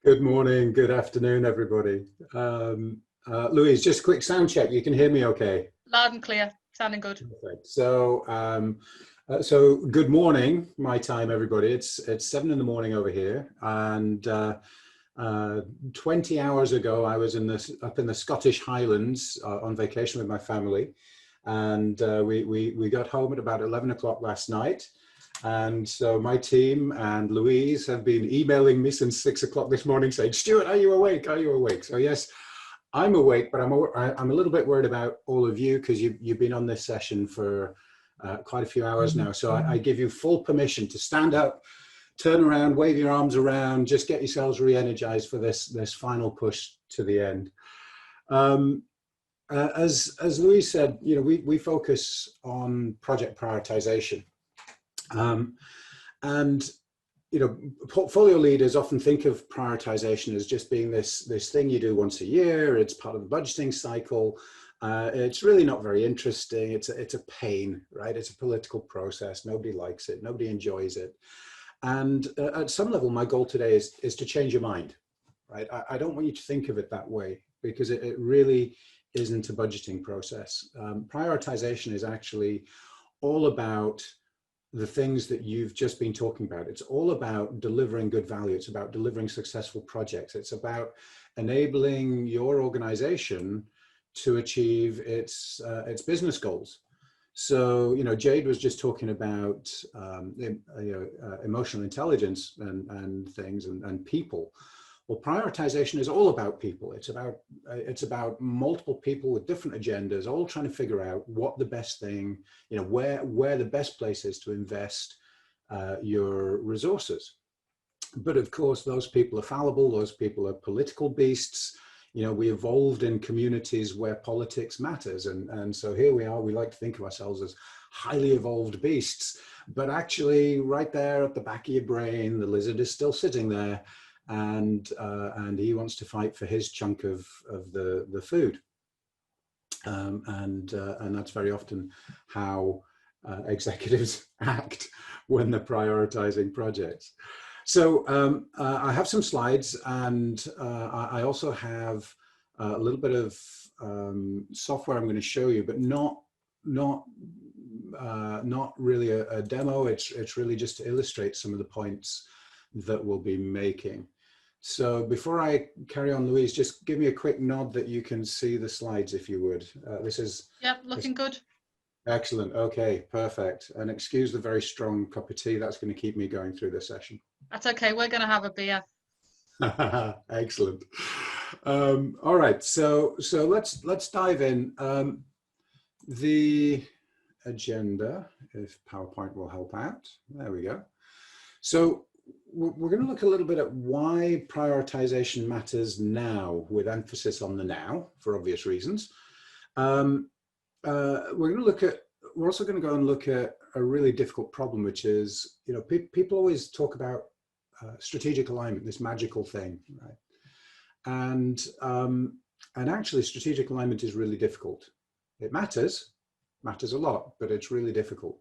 Good morning, good afternoon, everybody. Louise, just a quick sound check. You can hear me okay? Loud and clear, sounding good. Perfect. So good morning, my time, everybody. It's 7 in the morning over here, and 20 hours ago, I was up in the Scottish Highlands on vacation with my family, and we got home at about 11 o'clock last night. And so my team and Louise have been emailing me since 6 o'clock this morning saying, Stuart, are you awake? Are you awake? So yes, I'm awake, but I'm a little bit worried about all of you because you've been on this session for quite a few hours now. So I give you full permission to stand up, turn around, wave your arms around, just get yourselves re-energized for this final push to the end. As Louise said, you know, we focus on project prioritization. And, you know, portfolio leaders often think of prioritization as just being this thing you do once a year. It's part of the budgeting cycle. It's really not very interesting. It's a pain, right? It's a political process. Nobody likes it. Nobody enjoys it. And at some level, my goal today is to change your mind, right? I don't want you to think of it that way because it really isn't a budgeting process. Prioritization is actually all about the things that you've just been talking about. It's all about delivering good value. It's about delivering successful projects. It's about enabling your organization to achieve its business goals. So, you know, Jade was just talking about emotional intelligence and things and people. Well, prioritization is all about people. It's about multiple people with different agendas, all trying to figure out what the best thing, you know, where the best place is to invest your resources. But of course, those people are fallible. Those people are political beasts. You know, we evolved in communities where politics matters. And so here we are, we like to think of ourselves as highly evolved beasts, but actually right there at the back of your brain, the lizard is still sitting there. And he wants to fight for his chunk of the food, and that's very often how executives act when they're prioritizing projects. So I have some slides, and I also have a little bit of software I'm going to show you, but not really a demo. It's really just to illustrate some of the points that we'll be making. So before I carry on, Louise, just give me a quick nod that you can see the slides, if you would. This is... Yep, looking good. Excellent. Okay, perfect. And excuse the very strong cup of tea. That's going to keep me going through this session. That's okay. We're going to have a beer. Excellent. All right. So let's dive in. The agenda, if PowerPoint will help out. There we go. So we're going to look a little bit at why prioritization matters now, with emphasis on the now, for obvious reasons. We're also going to go and look at a really difficult problem, which is, you know, people always talk about strategic alignment, this magical thing, right? And actually, strategic alignment is really difficult. It matters a lot, but it's really difficult.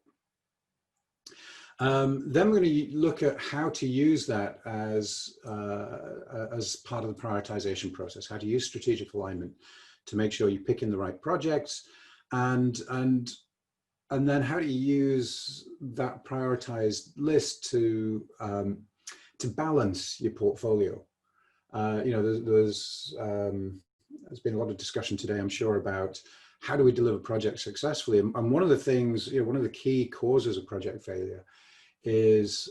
Then we're going to look at how to use that as part of the prioritization process, how to use strategic alignment to make sure you're picking the right projects, and then how to use that prioritized list to balance your portfolio. You know, there's been a lot of discussion today, I'm sure, about how do we deliver projects successfully, and one of the things, you know, one of the key causes of project failure is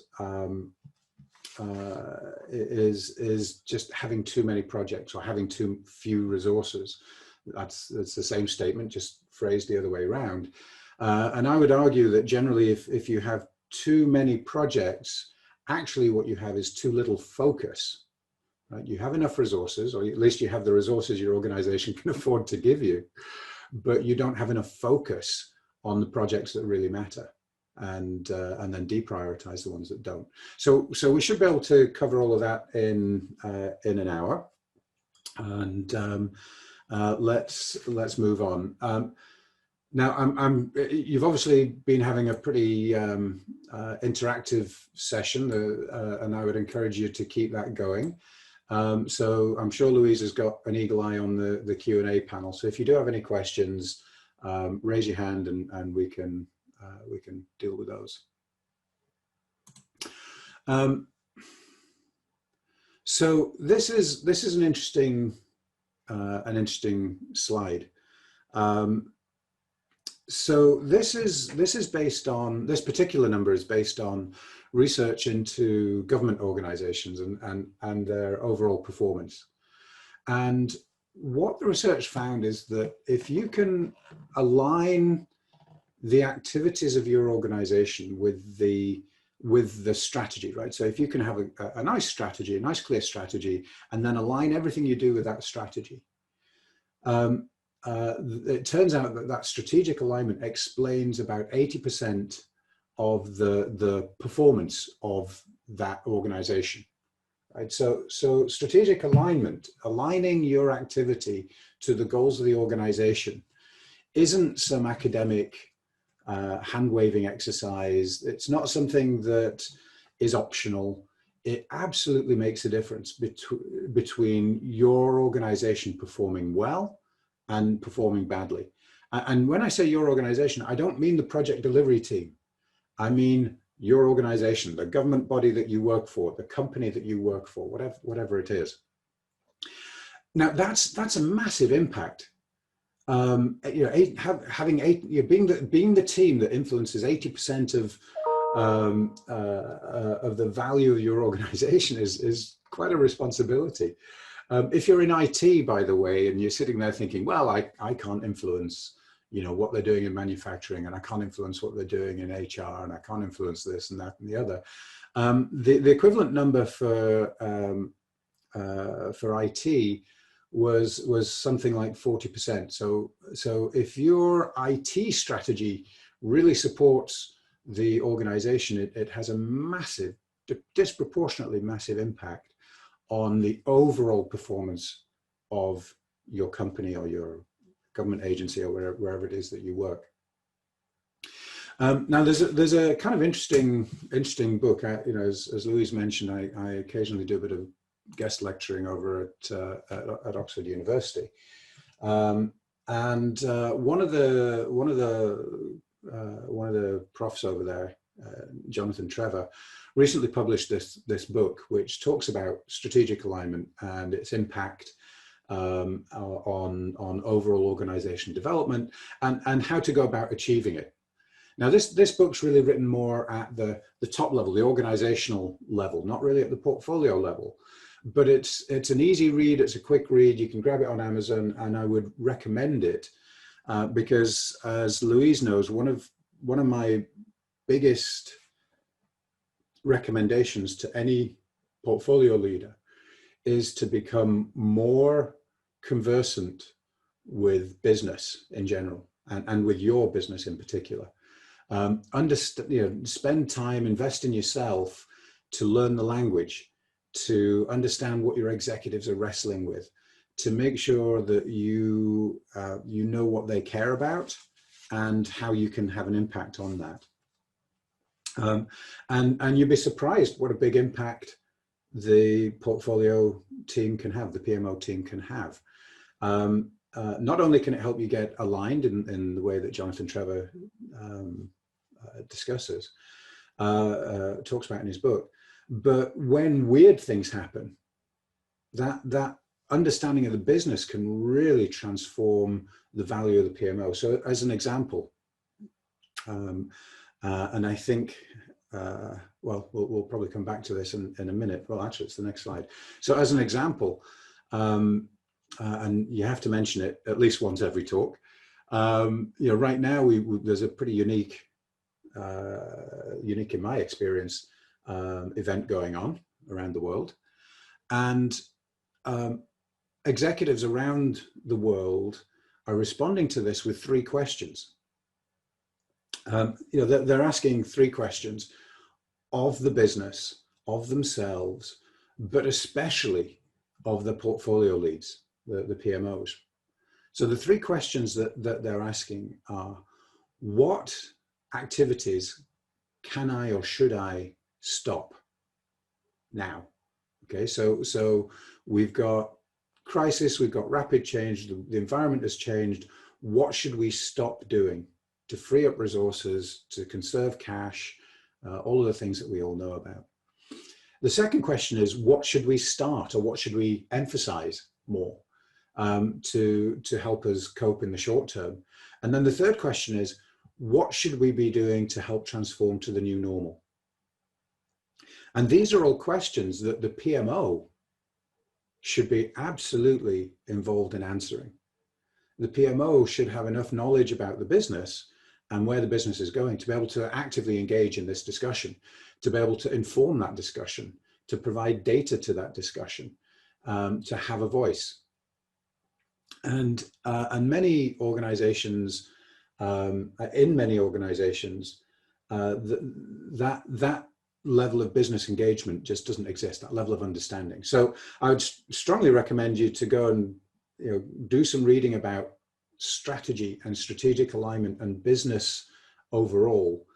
just having too many projects or having too few resources. That's the same statement, just phrased the other way around. And I would argue that generally, if you have too many projects, actually what you have is too little focus. Right? You have enough resources, or at least you have the resources your organization can afford to give you, but you don't have enough focus on the projects that really matter. And then deprioritize the ones that don't. So we should be able to cover all of that in an hour. And let's move on. Now, you've obviously been having a pretty interactive session, and I would encourage you to keep that going. So I'm sure Louise has got an eagle eye on the Q&A panel. So if you do have any questions, raise your hand and we can deal with those. So this is an interesting slide. So this is based on, this particular number is based on research into government organizations and their overall performance. And what the research found is that if you can align the activities of your organization with the strategy, right? So if you can have a nice strategy, a nice clear strategy, and then align everything you do with that strategy, it turns out that strategic alignment explains about 80% of the performance of that organization, right? So strategic alignment, aligning your activity to the goals of the organization, isn't some academic hand-waving exercise. It's not something that is optional. It absolutely makes a difference between your organization performing well and performing badly. And when I say your organization, I don't mean the project delivery team. I mean your organization, the government body that you work for, the company that you work for, whatever it is. Now that's a massive impact. You know, being the team that influences 80% of the value of your organization is quite a responsibility. If you're in IT, by the way, and you're sitting there thinking, well, I can't influence, you know, what they're doing in manufacturing, and I can't influence what they're doing in HR, and I can't influence this and that and the other. The equivalent number for IT was something like 40%. So if your IT strategy really supports the organization, it has a massive, disproportionately massive impact on the overall performance of your company or your government agency or wherever it is that you work. Now there's a kind of interesting book. You know, as Louise mentioned, I occasionally do a bit of guest lecturing over at Oxford University, and one of the profs over there, Jonathan Trevor, recently published this book which talks about strategic alignment and its impact on overall organization development and how to go about achieving it. Now this book's really written more at the top level, the organizational level, not really at the portfolio level. But it's an easy read, it's a quick read, you can grab it on Amazon, and I would recommend it because, as Louise knows, one of my biggest recommendations to any portfolio leader is to become more conversant with business in general and with your business in particular. Understand, you know, spend time, invest in yourself to learn the language, to understand what your executives are wrestling with, to make sure that you know what they care about and how you can have an impact on that. And you'd be surprised what a big impact the portfolio team can have, the PMO team can have. Not only can it help you get aligned in the way that Jonathan Trevor discusses, talks about in his book, but when weird things happen, that understanding of the business can really transform the value of the PMO. So as an example, and I think, well, we'll probably come back to this in a minute. Well, actually, it's the next slide. So as an example, and you have to mention it at least once every talk, you know, right now there's a pretty unique in my experience, event going on around the world. And executives around the world are responding to this with three questions. You know, they're asking three questions of the business, of themselves, but especially of the portfolio leads, the PMOs. So the three questions that they're asking are, what activities can I or should I stop now? Okay, so we've got crisis, we've got rapid change, the environment has changed. What should we stop doing to free up resources, to conserve cash, all of the things that we all know about? The second question is, what should we start, or what should we emphasize more to help us cope in the short term? And then the third question is, what should we be doing to help transform to the new normal? And these are all questions that the PMO should be absolutely involved in answering. The PMO should have enough knowledge about the business and where the business is going to be able to actively engage in this discussion, to be able to inform that discussion, to provide data to that discussion, to have a voice. And many organizations, in many organizations, that level of business engagement just doesn't exist, that level of understanding. So I would strongly recommend you to go and do some reading about strategy and strategic alignment and business overall,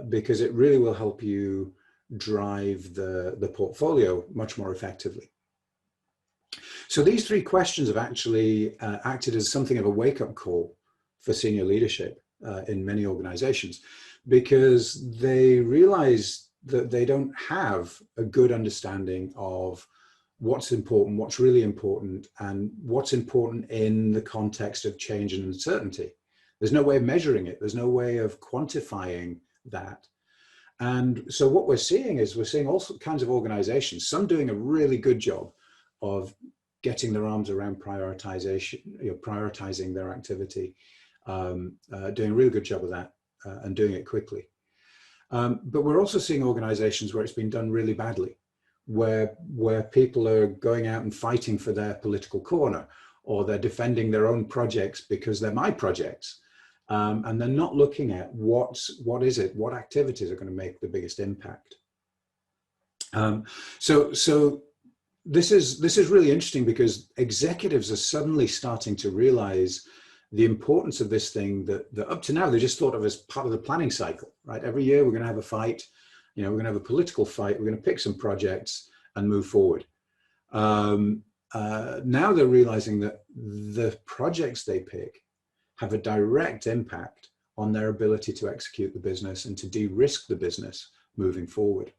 because it really will help you drive the portfolio much more effectively. So these three questions have actually acted as something of a wake-up call for senior leadership in many organizations, because they realize that they don't have a good understanding of what's important, what's really important, and what's important in the context of change and uncertainty. There's no way of measuring it. There's no way of quantifying that. And so what we're seeing all kinds of organizations, some doing a really good job of getting their arms around prioritization, prioritizing their activity, doing a really good job of that and doing it quickly. But we're also seeing organizations where it's been done really badly, where people are going out and fighting for their political corner, or they're defending their own projects because they're my projects. And they're not looking at what activities are going to make the biggest impact. So this is really interesting, because executives are suddenly starting to realize the importance of this thing that up to now they just thought of as part of the planning cycle, right? Every year we're going to have a fight, we're going to have a political fight, we're going to pick some projects and move forward. Now they're realizing that the projects they pick have a direct impact on their ability to execute the business and to de-risk the business moving forward.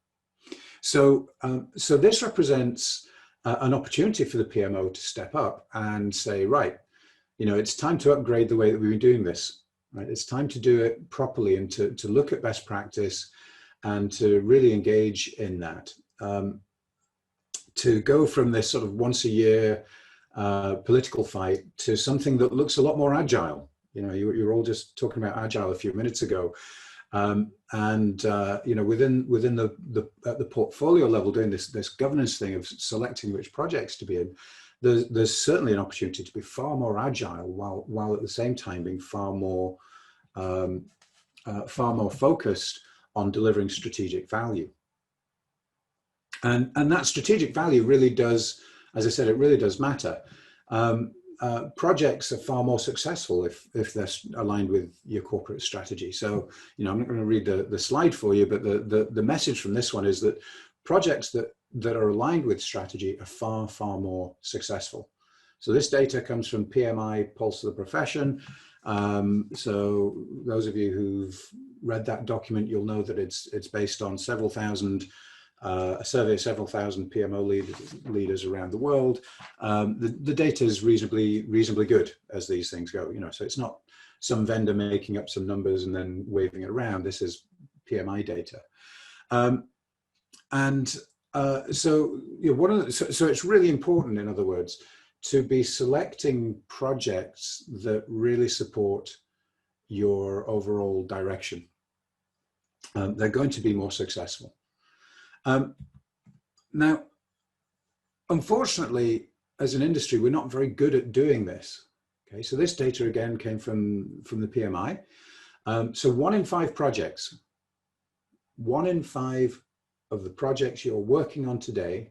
So this represents an opportunity for the PMO to step up and say, right, it's time to upgrade the way that we've been doing this, right? It's time to do it properly and to look at best practice and to really engage in that. To go from this sort of once a year political fight to something that looks a lot more agile. You were all just talking about agile a few minutes ago. Within the portfolio level, doing this governance thing of selecting which projects to be in, there's certainly an opportunity to be far more agile while at the same time being far more focused on delivering strategic value. And that strategic value really does, as I said, it really does matter. Projects are far more successful if they're aligned with your corporate strategy. So, I'm not going to read the slide for you, but the message from this one is that projects that are aligned with strategy are far, far more successful. So this data comes from PMI, Pulse of the Profession. So those of you who've read that document, you'll know that it's based on a survey of several thousand PMO leaders around the world. The data is reasonably good as these things go. So it's not some vendor making up some numbers and then waving it around. This is PMI data, so it's really important, in other words, to be selecting projects that really support your overall direction. They're going to be more successful. Now, unfortunately, as an industry, we're not very good at doing this. Okay, so this data again came from the PMI. So 1 in 5 projects, 1 in 5 of the projects you're working on today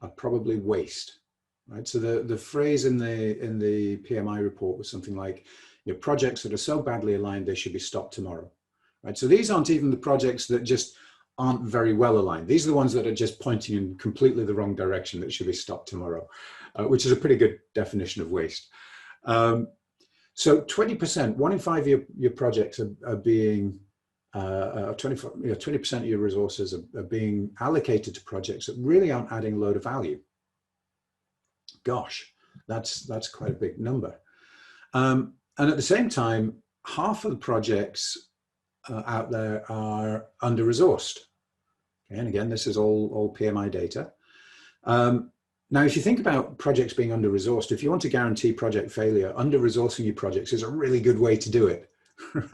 are probably waste, right? So the phrase in the PMI report was something like, projects that are so badly aligned they should be stopped tomorrow, right? So these aren't even the projects that just aren't very well aligned. These are the ones that are just pointing in completely the wrong direction that should be stopped tomorrow, which is a pretty good definition of waste. So 20%, 1 in 5 of your projects are being, 20% of your resources are being allocated to projects that really aren't adding a load of value. Gosh, that's quite a big number. And at the same time, half of the projects out there are under-resourced. Okay, and again, this is all PMI data. Now, if you think about projects being under-resourced, if you want to guarantee project failure, under-resourcing your projects is a really good way to do it,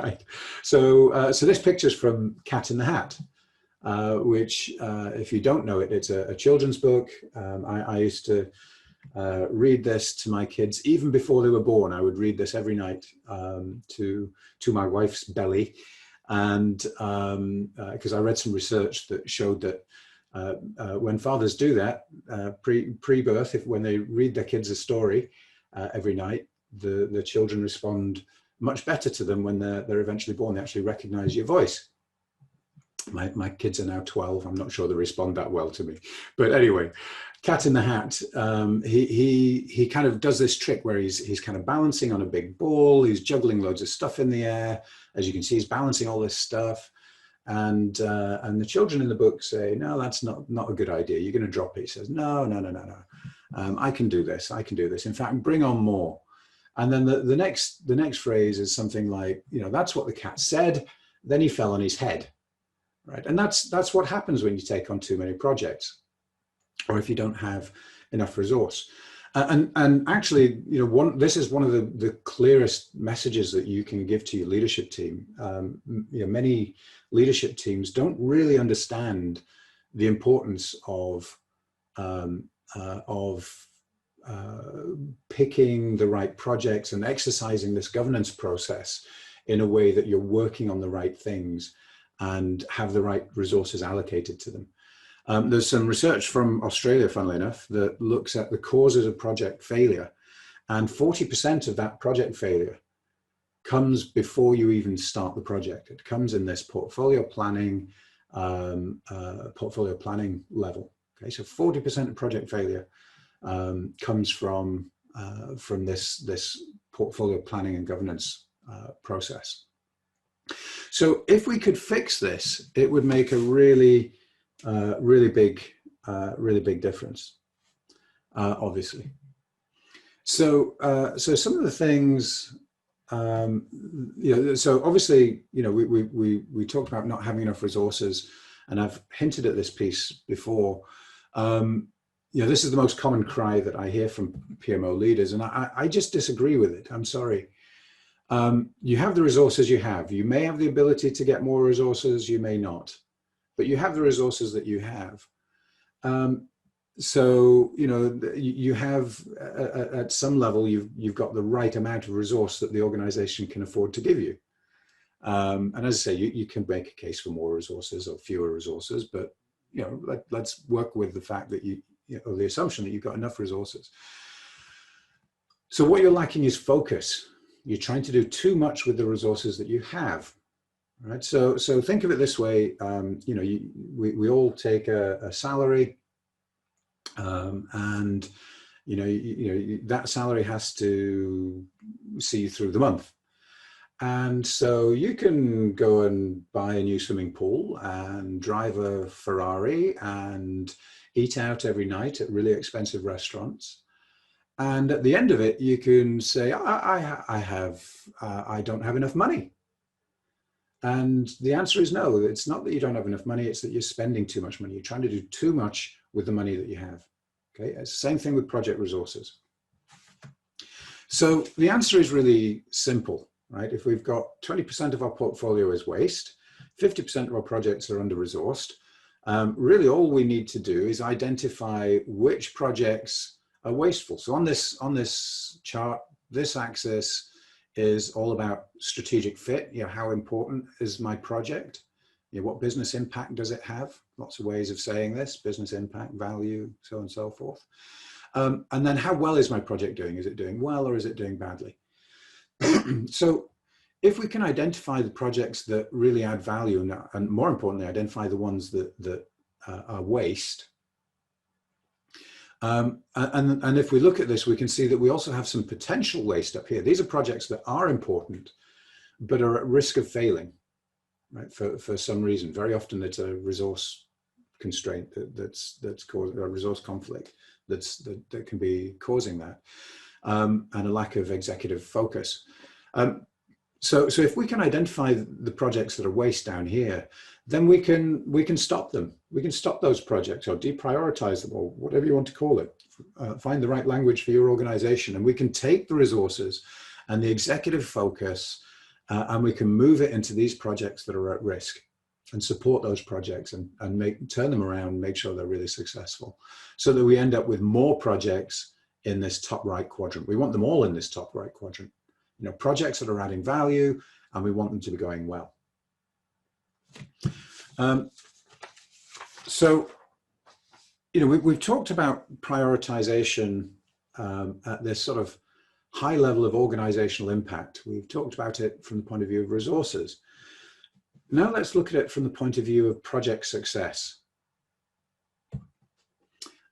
right? So, so this picture's from Cat in the Hat, which, if you don't know it, it's a children's book. I used to read this to my kids even before they were born. I would read this every night to my wife's belly, and because I read some research that showed that when fathers do that pre-birth, when they read their kids a story every night, the children respond much better to them when they're eventually born. They actually recognize your voice. My kids are now 12. I'm not sure they respond that well to me, but anyway, Cat in the Hat. He kind of does this trick where he's kind of balancing on a big ball. He's juggling loads of stuff in the air. As you can see, he's balancing all this stuff. And the children in the book say, no, that's not a good idea. You're going to drop it. He says, no. I can do this. I can do this. In fact, bring on more. And then the next phrase is something like, that's what the cat said. Then he fell on his head, right? And that's what happens when you take on too many projects, or if you don't have enough resource. And actually, this is one of the clearest messages that you can give to your leadership team. Many leadership teams don't really understand the importance of picking the right projects and exercising this governance process in a way that you're working on the right things and have the right resources allocated to them. There's some research from Australia, funnily enough, that looks at the causes of project failure, and 40% of that project failure comes before you even start the project. It comes in this portfolio planning level. Okay, so 40% of project failure comes from this portfolio planning and governance process. So if we could fix this, it would make a really big difference, obviously. So some of the things, so obviously, we talked about not having enough resources, and I've hinted at this piece before. This is the most common cry that I hear from PMO leaders, and I just disagree with it. I'm sorry. You have the resources you have. You may have the ability to get more resources, you may not, but you have the resources that you have. So, you have, at some level, you've got the right amount of resource that the organization can afford to give you. And as I say, you can make a case for more resources or fewer resources, but, let's work with the fact that or the assumption that you've got enough resources. So what you're lacking is focus. You're trying to do too much with the resources that you have. Right, so think of it this way. We all take a salary, and that salary has to see you through the month. And so you can go and buy a new swimming pool and drive a Ferrari and eat out every night at really expensive restaurants. And at the end of it, you can say, I don't have enough money. And the answer is no. It's not that you don't have enough money, it's that you're spending too much money. You're trying to do too much with the money that you have. Okay, it's the same thing with project resources. So the answer is really simple, right? If we've got 20% of our portfolio is waste, 50% of our projects are under-resourced, really all we need to do is identify which projects are wasteful. So on this chart, this axis is all about strategic fit. How important is my project? What business impact does it have? Lots of ways of saying this: business impact, value, so on and so forth. And then how well is my project doing? Is it doing well or is it doing badly? So if we can identify the projects that really add value, and more importantly, identify the ones that are waste, and if we look at this, we can see that we also have some potential waste up here. These are projects that are important, but are at risk of failing, right? For some reason. Very often it's a resource constraint that's caused, a resource conflict that can be causing that, and a lack of executive focus. So if we can identify the projects that are waste down here, then we can stop them. We can stop those projects or deprioritize them, or whatever you want to call it. Find the right language for your organization, and we can take the resources and the executive focus, and we can move it into these projects that are at risk, and support those projects and turn them around, make sure they're really successful, so that we end up with more projects in this top right quadrant. We want them all in this top right quadrant. You know, projects that are adding value, and we want them to be going well. So, you know, we've talked about prioritization at this sort of high level of organizational impact. We've talked about it from the point of view of resources. Now let's look at it from the point of view of project success.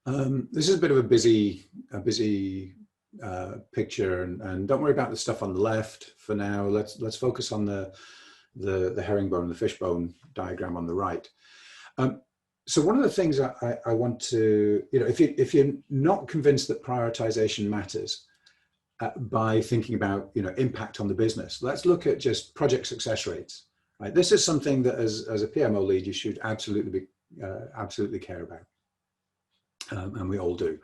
This is a bit of a busy picture, and don't worry about the stuff on the left for now. Let's focus on the herringbone, the fishbone diagram on the right. So one of the things I want to, you know, if you're not convinced that prioritization matters, by thinking about, you know, impact on the business, let's look at just project success rates. Right, this is something that as a PMO lead you should absolutely care about, and we all do.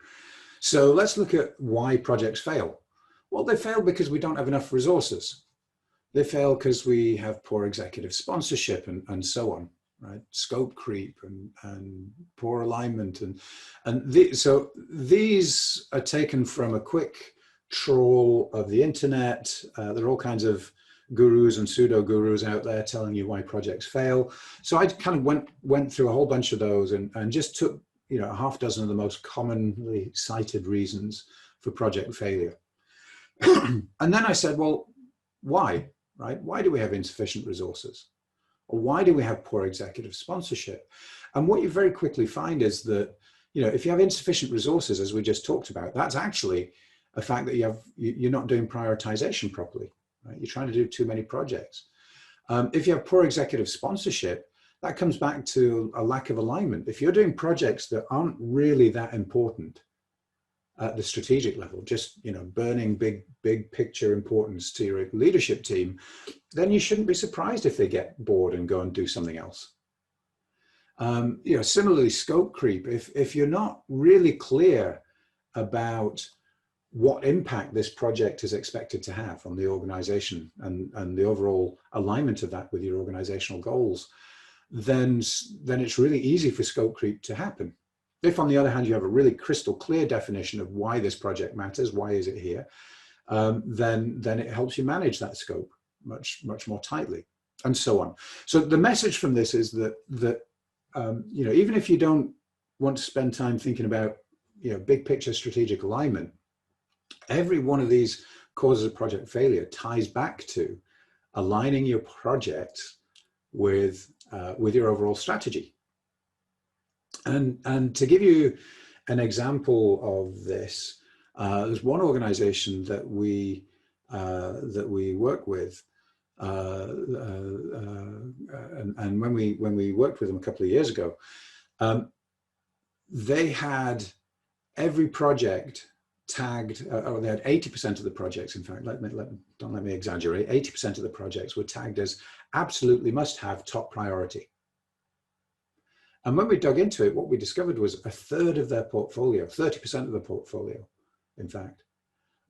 So let's look at why projects fail. Well, they fail because we don't have enough resources. They fail because we have poor executive sponsorship and so on, right? Scope creep and poor alignment. So these are taken from a quick trawl of the internet. There are all kinds of gurus and pseudo gurus out there telling you why projects fail. So I kind of went through a whole bunch of those and just took, you know, a half dozen of the most commonly cited reasons for project failure. And then I said, well, why, right? Why do we have insufficient resources? Or why do we have poor executive sponsorship? And what you very quickly find is that, you know, if you have insufficient resources, as we just talked about, that's actually a fact that you're not doing prioritization properly, right? You're trying to do too many projects. If you have poor executive sponsorship, that comes back to a lack of alignment. If you're doing projects that aren't really that important at the strategic level, just, you know, burning big picture importance to your leadership team, then you shouldn't be surprised if they get bored and go and do something else. You know, similarly, scope creep. If you're not really clear about what impact this project is expected to have on the organization and the overall alignment of that with your organizational goals, then it's really easy for scope creep to happen. If, on the other hand, you have a really crystal clear definition of why this project matters, why is it here, then it helps you manage that scope much more tightly, and so on. So the message from this is that you know, even if you don't want to spend time thinking about, you know, big picture strategic alignment, every one of these causes of project failure ties back to aligning your project with your overall strategy. And to give you an example of this, there's one organization that we work with, and when we worked with them a couple of years ago, they had every project tagged, or they had 80% of the projects, in fact, don't let me exaggerate, 80% of the projects were tagged as absolutely must have top priority. And when we dug into it, what we discovered was a third of their portfolio, 30% of the portfolio, in fact,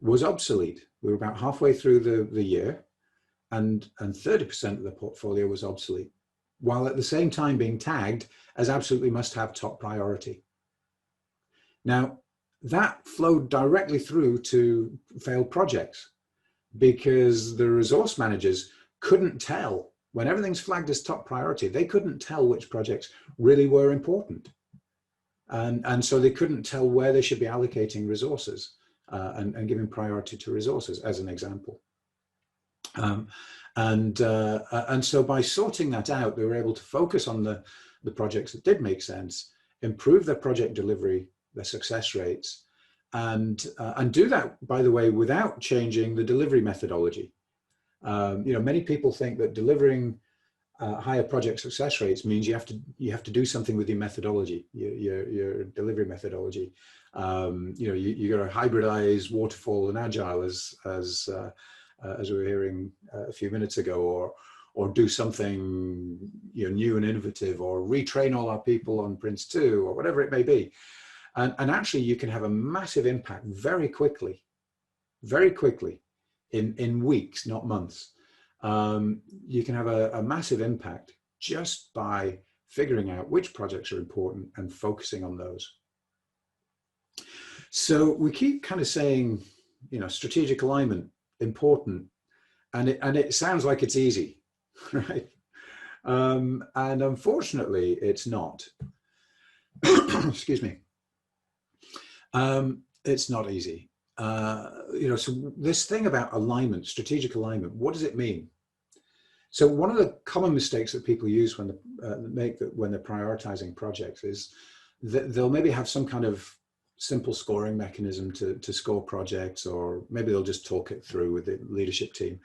was obsolete. We were about halfway through the year, and 30% of the portfolio was obsolete, while at the same time being tagged as absolutely must have top priority. Now, that flowed directly through to failed projects, because the resource managers couldn't tell, when everything's flagged as top priority, they couldn't tell which projects really were important. And so they couldn't tell where they should be allocating resources and giving priority to resources, as an example. And so by sorting that out, they were able to focus on the projects that did make sense, improve their project delivery, their success rates, and do that, by the way, without changing the delivery methodology. Many people think that delivering higher project success rates means you have to do something with your methodology, your delivery methodology. You got to hybridize waterfall and agile, as we were hearing a few minutes ago, or do something new and innovative, or retrain all our people on Prince 2, or whatever it may be. And actually, you can have a massive impact very quickly in weeks, not months. You can have a massive impact just by figuring out which projects are important and focusing on those. So we keep kind of saying, strategic alignment, important, and it sounds like it's easy, right? And unfortunately, it's not. Excuse me. It's not easy. So this thing about alignment, strategic alignment, what does it mean? So one of the common mistakes that people use when they're prioritizing projects is that they'll maybe have some kind of simple scoring mechanism to score projects, or maybe they'll just talk it through with the leadership team.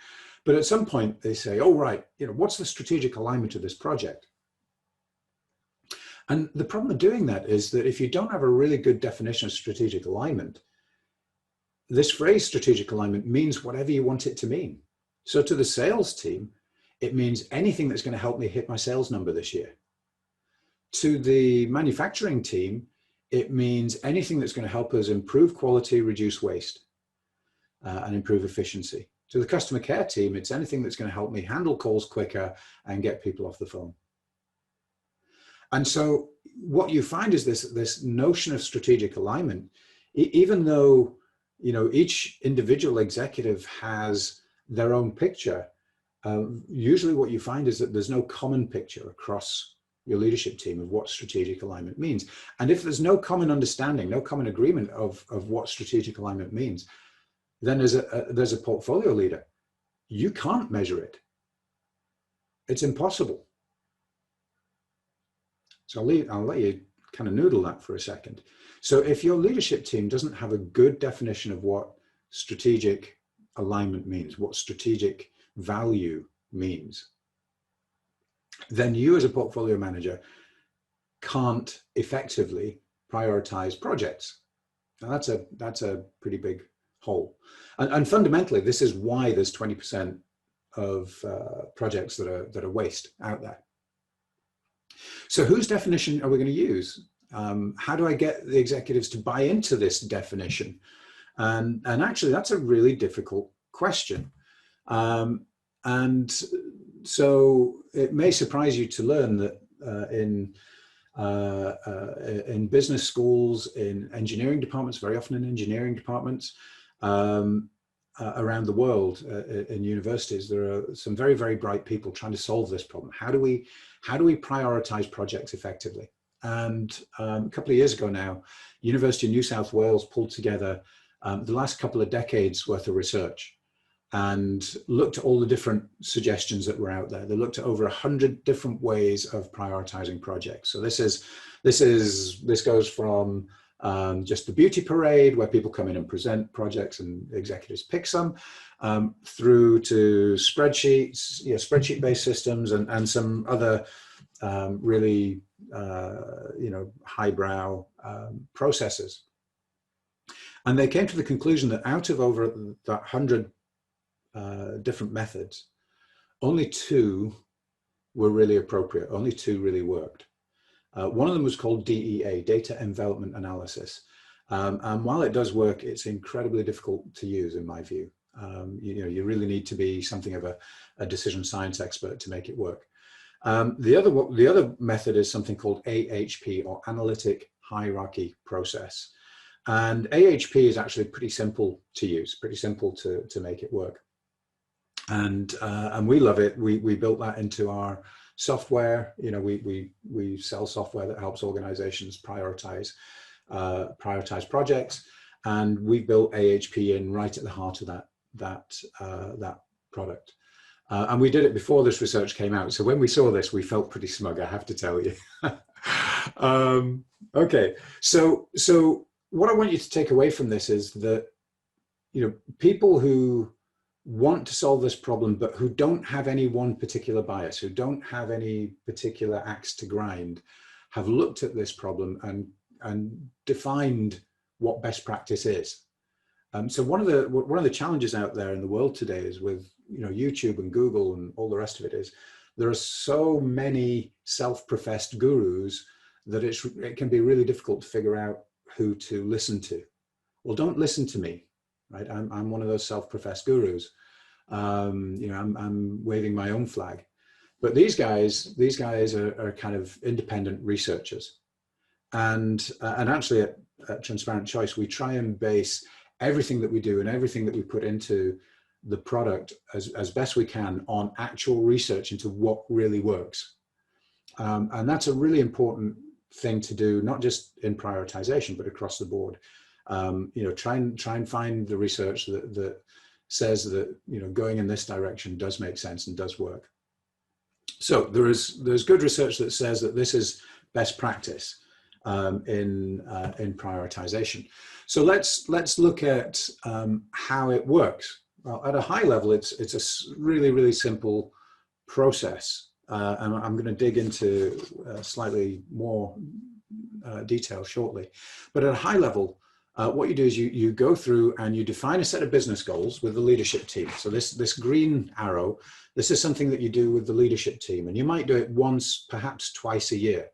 But at some point they say, oh, right, what's the strategic alignment of this project? And the problem of doing that is that if you don't have a really good definition of strategic alignment, this phrase strategic alignment means whatever you want it to mean. So to the sales team, it means anything that's going to help me hit my sales number this year. To the manufacturing team, it means anything that's going to help us improve quality, reduce waste, and improve efficiency. To the customer care team, it's anything that's going to help me handle calls quicker and get people off the phone. And so what you find is this notion of strategic alignment, even though each individual executive has their own picture, usually what you find is that there's no common picture across your leadership team of what strategic alignment means. And if there's no common understanding, no common agreement of what strategic alignment means, then there's a portfolio leader. You can't measure it. It's impossible. So I'll let you kind of noodle that for a second. So if your leadership team doesn't have a good definition of what strategic alignment means, what strategic value means, then you as a portfolio manager can't effectively prioritize projects. Now that's a pretty big hole. And fundamentally, this is why there's 20% of projects that are waste out there. So whose definition are we going to use? How do I get the executives to buy into this definition? And actually, that's a really difficult question. And so it may surprise you to learn that in business schools, in engineering departments, very often in engineering departments, around the world, in universities, there are some very, very bright people trying to solve this problem. How do we prioritize projects effectively? And a couple of years ago now, University of New South Wales pulled together the last couple of decades worth of research and looked at all the different suggestions that were out there. They looked at over 100 different ways of prioritizing projects. So this goes from just the beauty parade, where people come in and present projects and executives pick some, through to spreadsheets, spreadsheet-based systems, and some other really highbrow processes. And they came to the conclusion that out of over that 100 different methods, only 2 were really appropriate. Only 2 really worked. One of them was called DEA, Data Envelopment Analysis. And while it does work, it's incredibly difficult to use, in my view. You really need to be something of a decision science expert to make it work. The other method is something called AHP, or Analytic Hierarchy Process. And AHP is actually pretty simple to use, pretty simple to make it work. And we love it. We built that into our software. We sell software that helps organizations prioritize projects, and we built AHP in right at the heart of that product. And we did it before this research came out. So when we saw this, we felt pretty smug, I have to tell you. Okay, so what I want you to take away from this is that, people who want to solve this problem, but who don't have any one particular bias, who don't have any particular axe to grind, have looked at this problem and defined what best practice is. So one of the challenges out there in the world today is with YouTube and Google and all the rest of it is there are so many self-professed gurus that it can be really difficult to figure out who to listen to. Well, don't listen to me, right? I'm one of those self-professed gurus. I'm waving my own flag, but these guys are kind of independent researchers, and actually at Transparent Choice we try and base everything that we do and everything that we put into the product as best we can on actual research into what really works. And that's a really important thing to do, not just in prioritization, but across the board. Try and find the research that says that, going in this direction does make sense and does work. So there's good research that says that this is best practice in prioritization. So let's look at how it works. Well, at a high level, it's a really, really simple process. And I'm going to dig into slightly more detail shortly. But at a high level, what you do is you go through and you define a set of business goals with the leadership team. So this green arrow, this is something that you do with the leadership team. And you might do it once, perhaps twice a year,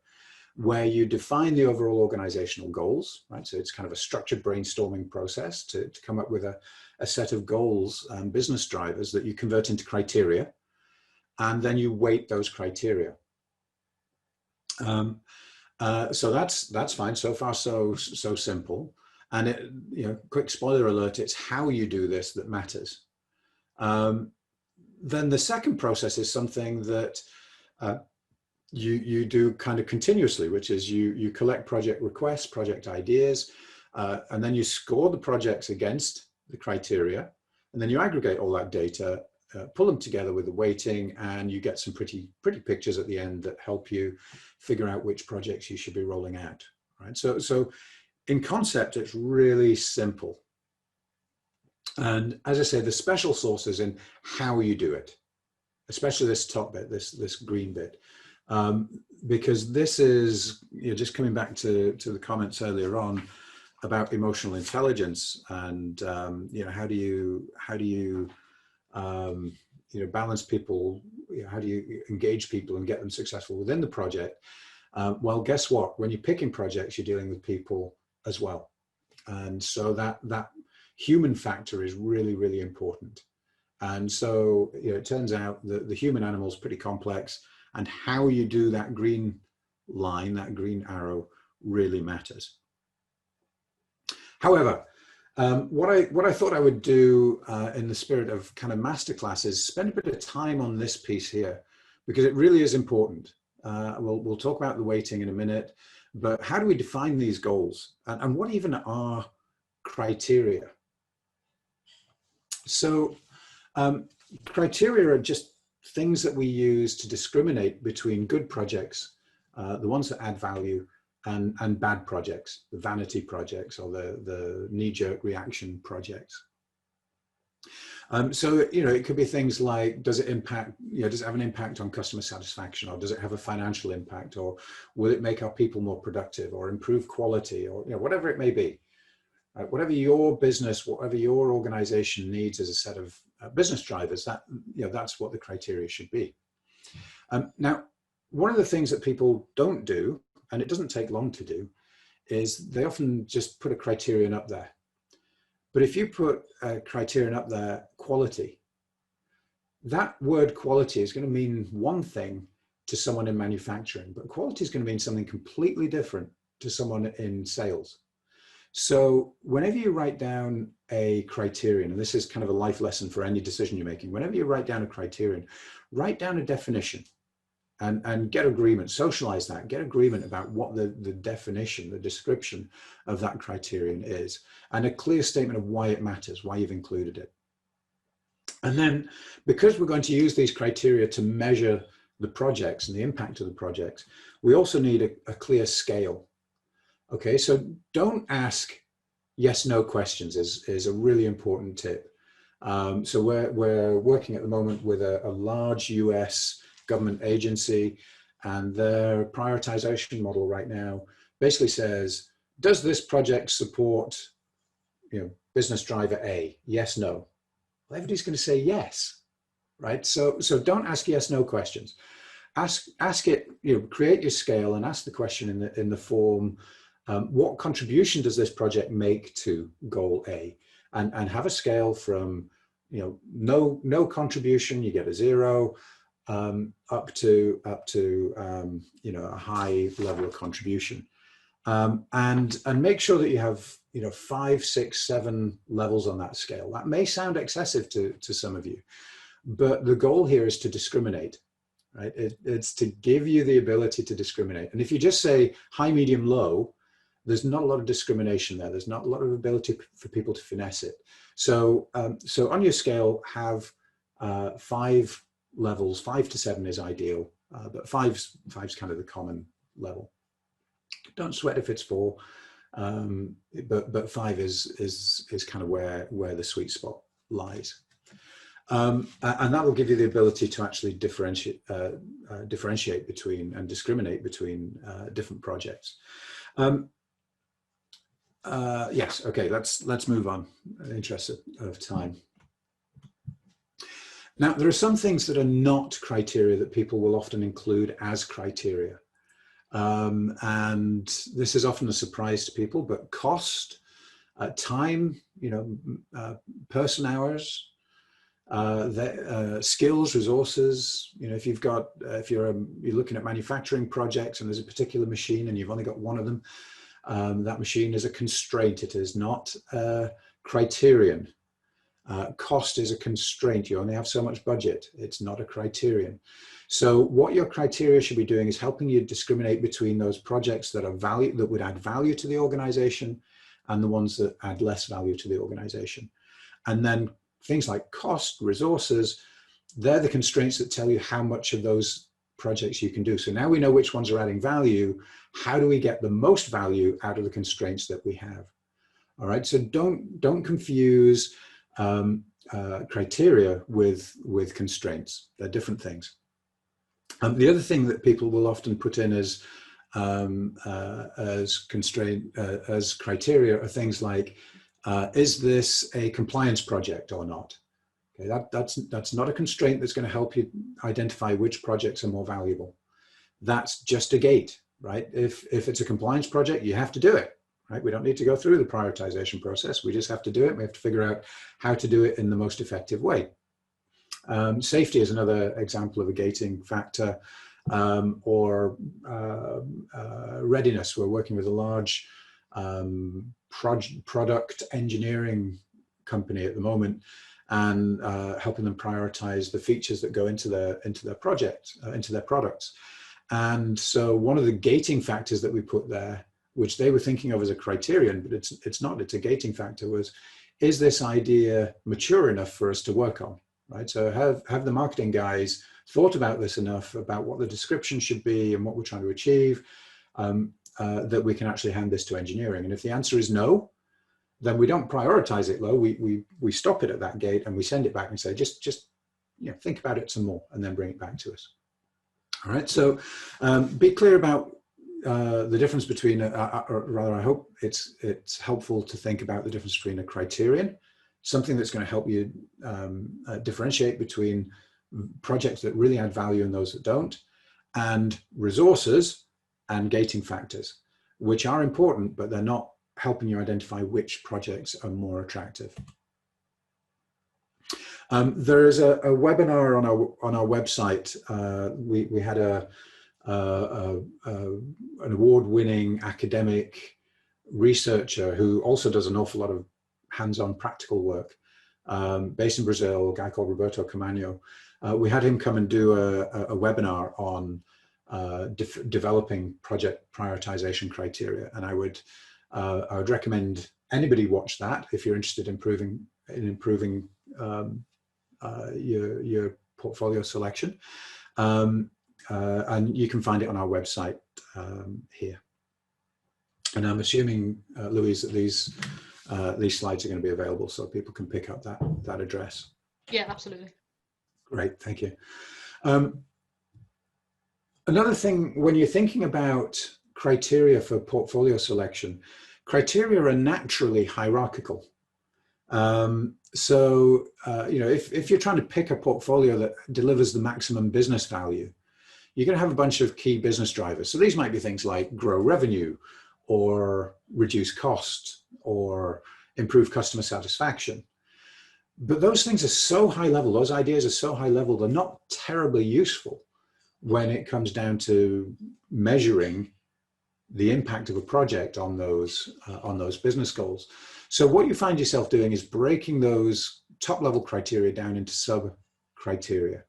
where you define the overall organizational goals, right? So it's kind of a structured brainstorming process to come up with a set of goals and business drivers that you convert into criteria. And then you weight those criteria. So that's fine. So far, so simple. And quick spoiler alert, it's how you do this that matters. Then the second process is something that you do kind of continuously, which is you collect project requests, project ideas, and then you score the projects against the criteria, and then you aggregate all that data, pull them together with the weighting, and you get some pretty pictures at the end that help you figure out which projects you should be rolling out, right? So in concept, it's really simple. And as I say, the special sauce is in how you do it, especially this top bit, this green bit, because this is, just coming back to the comments earlier on about emotional intelligence and, how do you balance people, how do you engage people and get them successful within the project? Well, guess what? When you're picking projects, you're dealing with people as well. And so that human factor is really, really important. And so, it turns out that the human animal is pretty complex, and how you do that green line, that green arrow, really matters. However, what I thought I would do in the spirit of kind of masterclass is spend a bit of time on this piece here, because it really is important. We'll talk about the weighting in a minute, but how do we define these goals, and what even are criteria? So criteria are just things that we use to discriminate between good projects, the ones that add value, and bad projects, the vanity projects or the knee-jerk reaction projects. So, it could be things like, does it impact, does it have an impact on customer satisfaction, or does it have a financial impact, or will it make our people more productive, or improve quality, or whatever it may be. Whatever your business, whatever your organization needs as a set of business drivers, that's what the criteria should be. Now, one of the things that people don't do, and it doesn't take long to do, is they often just put a criterion up there. But if you put a criterion up there, quality, that word quality is going to mean one thing to someone in manufacturing, but quality is going to mean something completely different to someone in sales. So whenever you write down a criterion, and this is kind of a life lesson for any decision you're making, whenever you write down a criterion, write down a definition and get agreement, socialize that, get agreement about what the definition, the description of that criterion is, and a clear statement of why it matters, why you've included it. And then, because we're going to use these criteria to measure the projects and the impact of the projects, we also need a clear scale. Okay, so don't ask yes, no questions is a really important tip. So we're working at the moment with a large US government agency, and their prioritization model right now basically says, does this project support, business driver A? Yes, no. Well, everybody's going to say yes, right? So don't ask yes, no questions. Ask it, create your scale and ask the question in the form, what contribution does this project make to goal A? And have a scale from, no contribution, you get a 0, up to a high level of contribution. And make sure that you have 5, 6, 7 levels on that scale. That may sound excessive to some of you, but the goal here is to discriminate, right? It's to give you the ability to discriminate. And if you just say high, medium, low, there's not a lot of discrimination there. There's not a lot of ability for people to finesse it. So on your scale, have 5 levels. 5 to 7 is ideal, but five's kind of the common level. Don't sweat if it's 4, but 5 is kind of where the sweet spot lies. And that will give you the ability to actually differentiate between and discriminate between different projects. Yes, okay, let's move on in the interest of time. Now, there are some things that are not criteria that people will often include as criteria. And this is often a surprise to people, but cost, time, person hours, skills, resources. If you're looking at manufacturing projects and there's a particular machine and you've only got one of them, that machine is a constraint. It is not a criterion. Cost is a constraint. You only have so much budget. It's not a criterion. So what your criteria should be doing is helping you discriminate between those projects that would add value to the organization and the ones that add less value to the organization. And then things like cost, resources, they're the constraints that tell you how much of those projects you can do. So now we know which ones are adding value. How do we get the most value out of the constraints that we have? All right, so don't confuse criteria with constraints. They're different things. The other thing that people will often put in as criteria are things like, is this a compliance project or not? Okay, that's not a constraint that's going to help you identify which projects are more valuable. That's just a gate, right? If it's a compliance project, you have to do it, right? We don't need to go through the prioritization process. We just have to do it. We have to figure out how to do it in the most effective way. Safety is another example of a gating factor, or readiness. We're working with a large product engineering company at the moment, and helping them prioritize the features that go into their project, into their products. And so one of the gating factors that we put there, which they were thinking of as a criterion, but it's not, it's a gating factor, was, is this idea mature enough for us to work on, right? So have the marketing guys thought about this enough, about what the description should be and what we're trying to achieve, that we can actually hand this to engineering. And if the answer is no, then we don't prioritize it low. We stop it at that gate and we send it back and say, just think about it some more, and then bring it back to us. All right, so be clear about the difference between, or rather, I hope it's helpful to think about the difference between a criterion, something that's going to help you differentiate between projects that really add value and those that don't, and resources and gating factors, which are important, but they're not helping you identify which projects are more attractive. There is a webinar on our website. We had an award-winning academic researcher who also does an awful lot of hands-on practical work, based in Brazil, a guy called Roberto Camanho. We had him come and do a webinar on developing project prioritization criteria, and I would recommend anybody watch that if you're interested in improving your portfolio selection. And you can find it on our website here. And I'm assuming, Louise, that these slides are going to be available so people can pick up that address. Yeah, absolutely. Great, thank you. Another thing, when you're thinking about criteria for portfolio selection, criteria are naturally hierarchical. So, if you're trying to pick a portfolio that delivers the maximum business value, you're going to have a bunch of key business drivers. So these might be things like grow revenue or reduce cost or improve customer satisfaction. But those things are so high level, those ideas are so high level, they're not terribly useful when it comes down to measuring the impact of a project on those business goals. So what you find yourself doing is breaking those top level criteria down into sub criteria.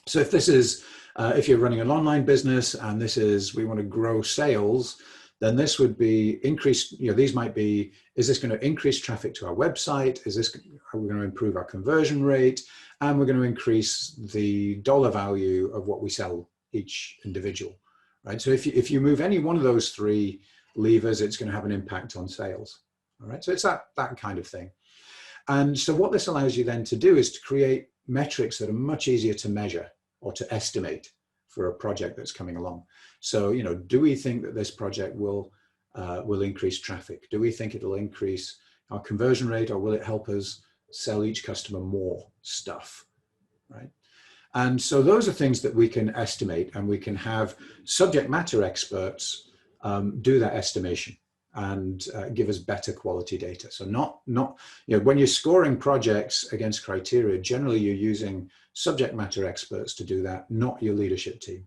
So if this is, if you're running an online business and this is, we want to grow sales, then this would be increased, these might be, is this going to increase traffic to our website? Are we going to improve our conversion rate? And we're going to increase the dollar value of what we sell each individual, right? So if you move any one of those three levers, it's going to have an impact on sales, all right? So it's that kind of thing. And so what this allows you then to do is to create metrics that are much easier to measure or to estimate for a project that's coming along. So, do we think that this project will increase traffic? Do we think it'll increase our conversion rate, or will it help us sell each customer more stuff, right? And so those are things that we can estimate, and we can have subject matter experts do that estimation and give us better quality data. So not when you're scoring projects against criteria, generally you're using subject matter experts to do that, not your leadership team.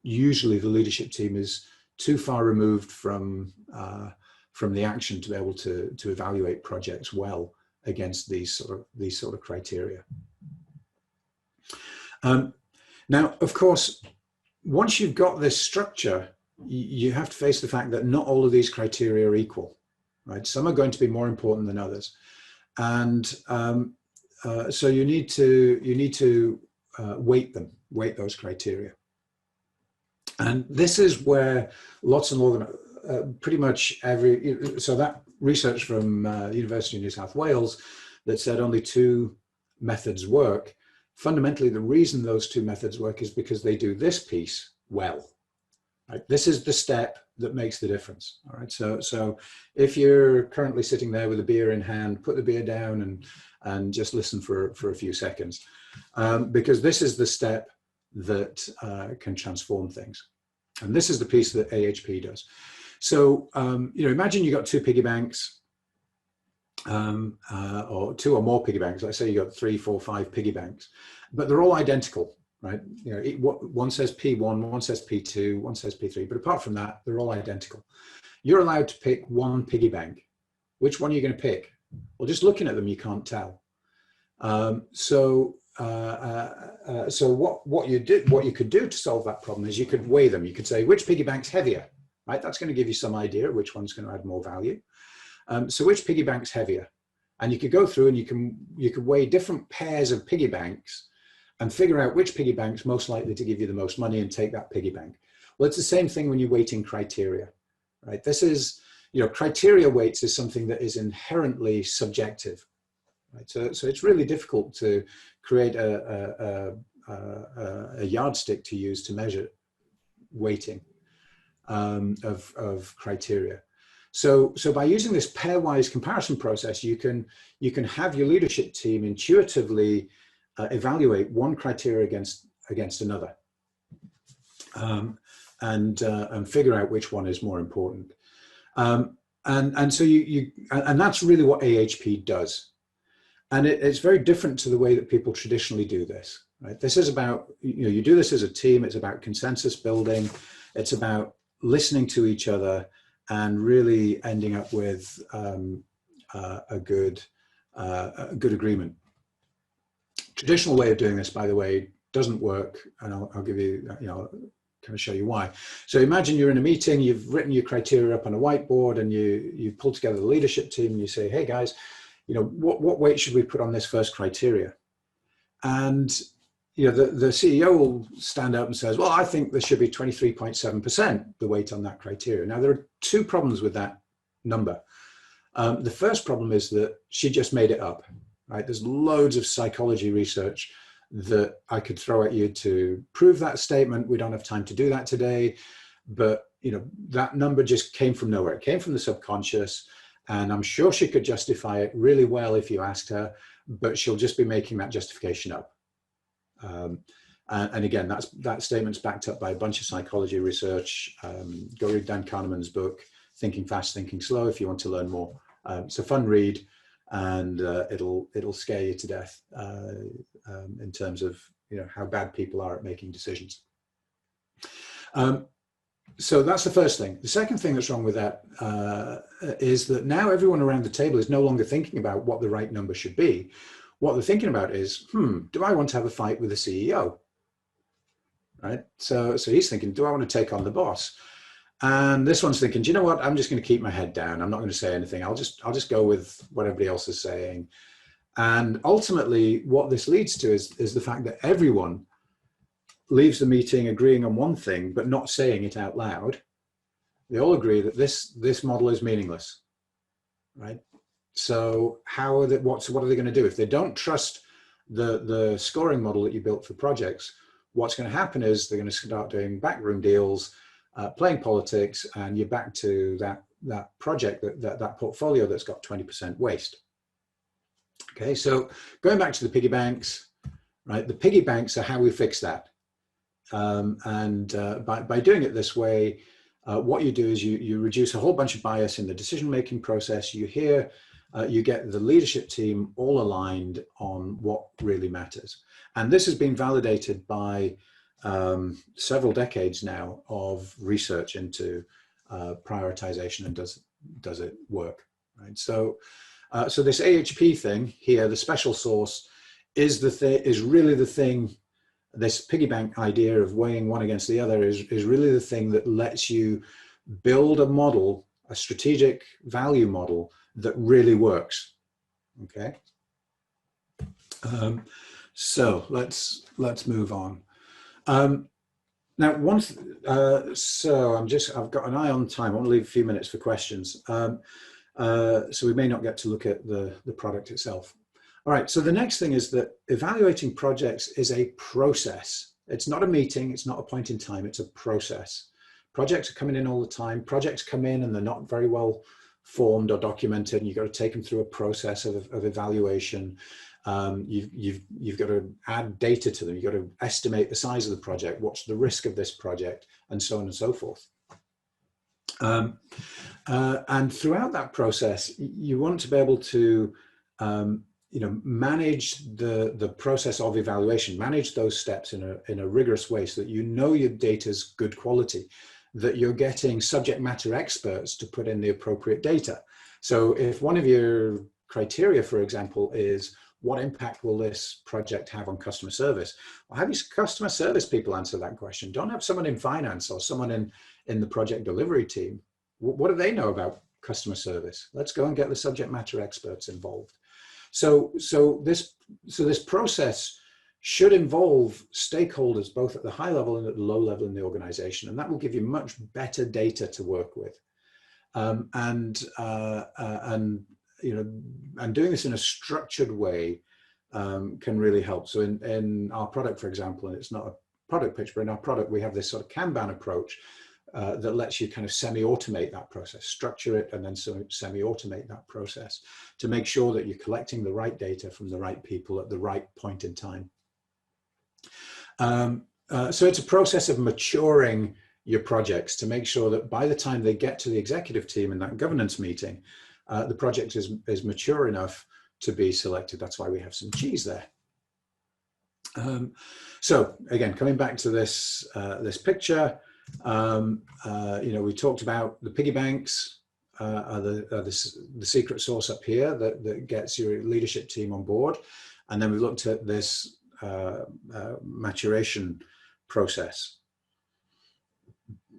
Usually the leadership team is too far removed from the action to be able to evaluate projects well against these sort of criteria. Now, of course, once you've got this structure, you have to face the fact that not all of these criteria are equal, right? Some are going to be more important than others, and so you need to weight those criteria. And this is where lots and pretty much so that research from the University of New South Wales that said only 2 methods work. Fundamentally, the reason those 2 methods work is because they do this piece well. Right? This is the step that makes the difference. All right. So if you're currently sitting there with a beer in hand, put the beer down and just listen for a few seconds, because this is the step that can transform things. And this is the piece that AHP does. So, imagine you got 2 piggy banks, or 2 or more piggy banks. Let's say you got 3, 4, 5 piggy banks, but they're all identical, right? One says P1, one says P2, one says P3, but apart from that, they're all identical. You're allowed to pick one piggy bank. Which one are you going to pick? Well, just looking at them, you can't tell. So what you could do to solve that problem is you could weigh them. You could say, which piggy bank's heavier, right? That's going to give you some idea which one's going to add more value. So which piggy bank's heavier? And you could go through and you could weigh different pairs of piggy banks and figure out which piggy bank's most likely to give you the most money and take that piggy bank. Well, it's the same thing when you're weighting criteria, right? This is, criteria weights is something that is inherently subjective. Right? So it's really difficult to create a yardstick to use to measure weighting of criteria. So by using this pairwise comparison process, you can have your leadership team intuitively evaluate one criteria against another, and figure out which one is more important. And so and that's really what AHP does. And it's very different to the way that people traditionally do this, right? This is about, you do this as a team. It's about consensus building. It's about listening to each other and really ending up with a good agreement. Traditional way of doing this, by the way, doesn't work, and I'll give you, kind of show you why. So imagine you're in a meeting, you've written your criteria up on a whiteboard, and you pull together the leadership team, and you say, hey guys, what weight should we put on this first criteria? And the CEO will stand up and says, well, I think there should be 23.7% the weight on that criteria. Now, there are two problems with that number. The first problem is that she just made it up, right? There's loads of psychology research that I could throw at you to prove that statement. We don't have time to do that today, but that number just came from nowhere. It came from the subconscious, and I'm sure she could justify it really well if you asked her, but she'll just be making that justification up. And again, that statement's backed up by a bunch of psychology research. Go read Dan Kahneman's book, Thinking Fast, Thinking Slow, if you want to learn more. It's a fun read, and it'll scare you to death in terms of how bad people are at making decisions. So that's the first thing. The second thing that's wrong with that is that now everyone around the table is no longer thinking about what the right number should be. What they're thinking about is, do I want to have a fight with the CEO? Right? So he's thinking, do I want to take on the boss? And this one's thinking, do you know what? I'm just going to keep my head down. I'm not going to say anything. I'll just go with what everybody else is saying. And ultimately, what this leads to is the fact that everyone leaves the meeting agreeing on one thing, but not saying it out loud. They all agree that this model is meaningless, right? So what are they going to do? If they don't trust the scoring model that you built for projects, what's going to happen is they're going to start doing backroom deals, playing politics, and you're back to that project, that portfolio that's got 20% waste. Okay, so going back to the piggy banks, right? The piggy banks are how we fix that. By doing it this way, what you do is you reduce a whole bunch of bias in the decision-making process. You get the leadership team all aligned on what really matters. And this has been validated by several decades now of research into prioritization and does it work, right? So this AHP thing here, the special source, is really the thing. This piggy bank idea of weighing one against the other is really the thing that lets you build a model, a strategic value model that really works. Okay. So let's move on. Now, I've got an eye on time. I want to leave a few minutes for questions. So we may not get to look at the product itself. All right, so the next thing is that evaluating projects is a process. It's not a meeting, it's not a point in time, it's a process. Projects are coming in all the time. Projects come in and they're not very well formed or documented, and you've got to take them through a process of evaluation. You've got to add data to them. You've got to estimate the size of the project, what's the risk of this project, and so on and so forth. And throughout that process, you want to be able to manage the process of evaluation, manage those steps in a rigorous way so that your data's good quality, that you're getting subject matter experts to put in the appropriate data. So if one of your criteria, for example, is what impact will this project have on customer service? Well, have your customer service people answer that question. Don't have someone in finance or someone in the project delivery team. What do they know about customer service? Let's go and get the subject matter experts involved. So this process should involve stakeholders both at the high level and at the low level in the organization, and that will give you much better data to work with. And doing this in a structured way can really help. So in our product, for example, and it's not a product pitch, but in our product, we have this sort of Kanban approach that lets you kind of semi-automate that process, structure it, and then semi-automate that process to make sure that you're collecting the right data from the right people at the right point in time. So it's a process of maturing your projects to make sure that by the time they get to the executive team in that governance meeting, the project is mature enough to be selected. That's why we have some cheese there. So again, coming back to this picture, we talked about the piggy banks, the secret sauce up here that gets your leadership team on board. And then we looked at this maturation process.